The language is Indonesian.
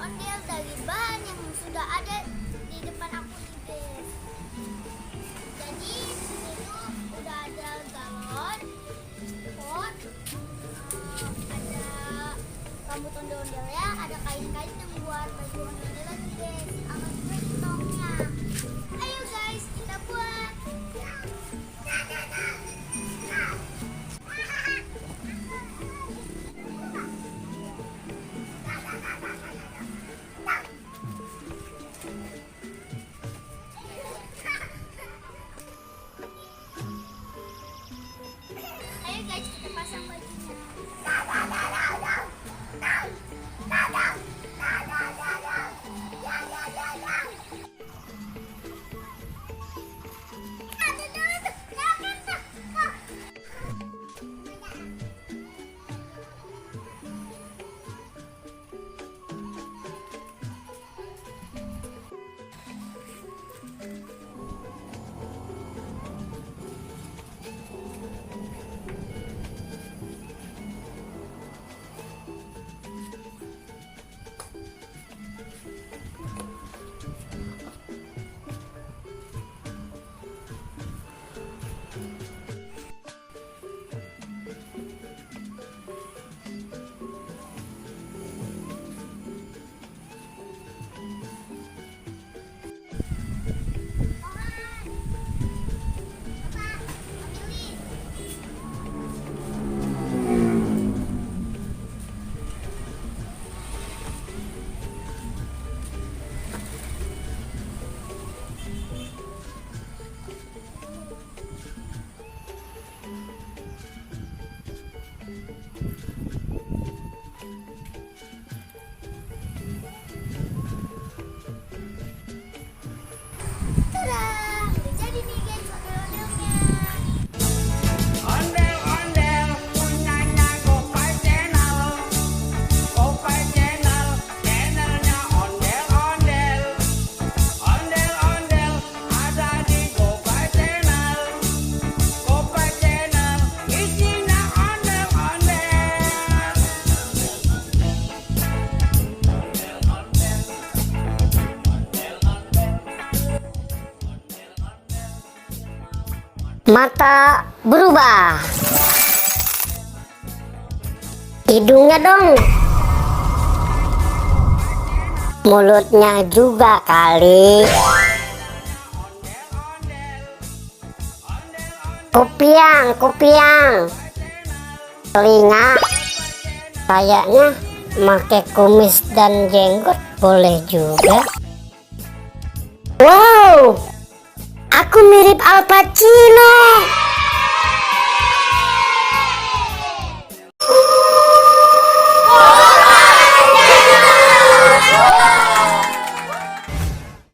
ondel dari bahan yang sudah ada di depan aku nih guys. Jadi di sini tuh udah ada galon, pot, ada rambut ondel-ondelnya, ada kain-kain yang buat baju ondel-ondel lagi guys, sama juga di tongnya. Ayo guys, kita buat. Ayo guys, kita pasang bajunya. Mata berubah, hidungnya dong, mulutnya juga kali, kupiang, telinga, kayaknya pakai kumis dan jenggot boleh juga. Wow, aku mirip Al Pacino.